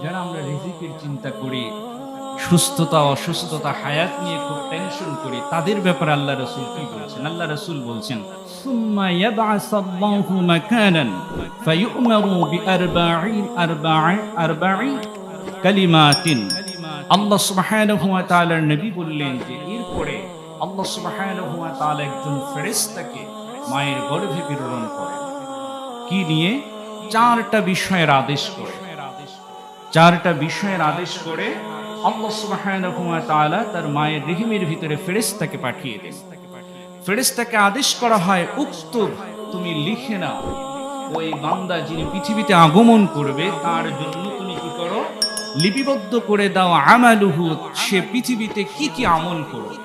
যারা আমরা রিজিকের চিন্তা করি, সুস্থতা অসুস্থতা হায়াত নিয়ে খুব টেনশন করি, তাদের ব্যাপারে আল্লাহ রাসূল কি বলছেন? আল্লাহ রাসূল বলছেন, সুম্মা ইয়াবআসাল্লাহু মাকানান ফায়ু'মারু বিআরবা'i কালিমাতিন। আল্লাহ সুবহানাহু ওয়া তাআলার নবী বললেন যে এরপরে আল্লাহ সুবহানাহু ওয়া তাআলা একজন ফেরেশতাকে মায়ের গর্ভে প্রেরণ করেন। কি নিয়ে? চারটা বিষয়ের আদেশ করে। চারটা বিষয়ের আদেশ করে আল্লাহ সুবহানাহু ওয়া তাআলা তার মায়ের রেহিমের ভিতরে ফেরেশতাকে পাঠিয়ে দেন। ফেরেশতাকে আদেশ করা হয়, উক্তুব, তুমি লিখে নাও ওই বান্দা যিনি পৃথিবীতে আগমন করবে তার জন্য তুমি কি করো? লিপিবদ্ধ করে দাও আমালুহু, সে পৃথিবীতে কি কি আমল করবে,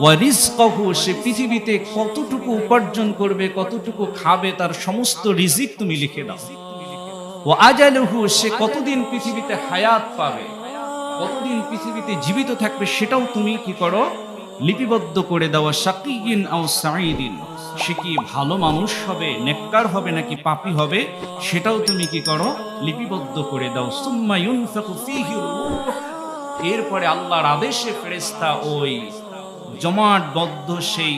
ওয়া রিজকাহু, সে পৃথিবীতে কতটুকু উপার্জন করবে, কতটুকু খাবে, তার সমস্ত রিজিক তুমি লিখে দাও। ও আজালুহু, সে কতদিন পৃথিবীতে হায়াত পাবে, কতদিন পৃথিবীতে জীবিত থাকবে, সেটাও তুমি কি করো? লিপিবদ্ধ করে দেওয়া। শাকিয়িন আও সাঈদিন, সে কি ভালো মানুষ হবে, নেককার হবে নাকি পাপী হবে, সেটাও তুমি কি করো? লিপিবদ্ধ করে দাও। সুম্মা ইউনফাকু ফীহি রূহ, এরপরে আল্লাহর আদেশে ফেরেশতা ওই জমাটবদ্ধ সেই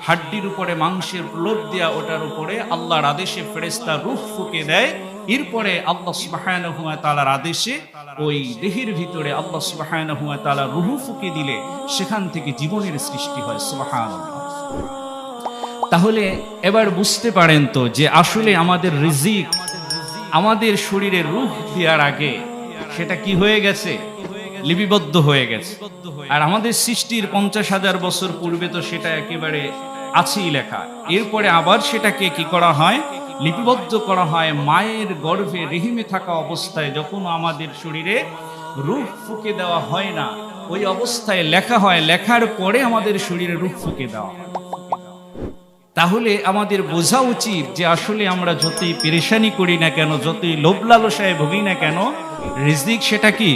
হাড্ডির উপরে মাংসের প্রলোভ দেয়া ওটার উপরে আল্লাহর আদেশে ফেরেশতা রূহ ফুঁকে দেয়। এরপরে আল্লাহ সুবহানাহু ওয়া তাআলার আদেশে ওই দেহের ভিতরে আল্লাহ সুবহানাহু ওয়া তাআলা রূহ ফুঁকে দিলে সেখান থেকে জীবনের সৃষ্টি হয়। সুবহানাল্লাহ। তাহলে এবার বুঝতে পারেন তো যে আসলে আমাদের রিজিক আমাদের শরীরে রূহ দেওয়ার আগে সেটা কি হয়ে গেছে? লিপিবদ্ধ হয়ে গেছে। আর আমাদের সৃষ্টির 50,000 বছর পূর্বে তো সেটা একেবারে আছেই লেখা। এরপরে আবার সেটাকে কি করা হয়? লিপিবদ্ধ করা হয় মায়ের গর্ভে রেহিমে থাকা অবস্থায়। যখন আমাদের শরীরে রূহ ফুঁকে দেওয়া হয় না, ওই অবস্থায় লেখা হয়, লেখার পরে আমাদের শরীরে রূহ ফুঁকে দেওয়া হয়। তাহলে আমাদের বোঝা উচিত যে আসলে আমরা যতই পেরেশানি করি না কেন, যতই লোভ লালসায় ভুগি না কেন, রিজিক সেটা কি?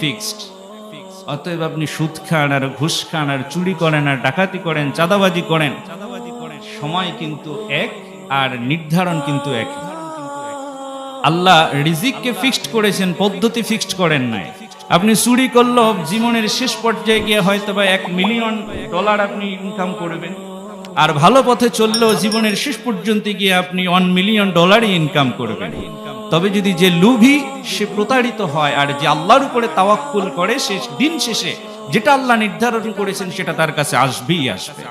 ফিক্সড। অতএব আপনি সুদ খান আর ঘুষ খান আর চুরি করেন আর ডাকাতি করেন, চাঁদাবাজি করেন, সময় কিন্তু এক আর নির্ধারণ কিন্তু এক। আল্লাহ রিজিককে ফিক্সড করেছেন, পদ্ধতি ফিক্সড করেন নাই। আপনি চুরি করলেও জীবনের শেষ পর্যায়ে গিয়ে হয়তো বা $1 মিলিয়ন আপনি ইনকাম করবেন, আর ভালো পথে চললেও জীবনের শেষ পর্যন্ত গিয়ে আপনি $1 মিলিয়ন ইনকাম করবেন। তবে যদি যে লোভী সে প্রতারিত হয়, আর যে আল্লাহর উপরে তাওয়াক্কুল করে, সে দিন শেষে যেটা আল্লাহ নির্ধারণ করেছেন সেটা তার কাছে আসবেই আসবে।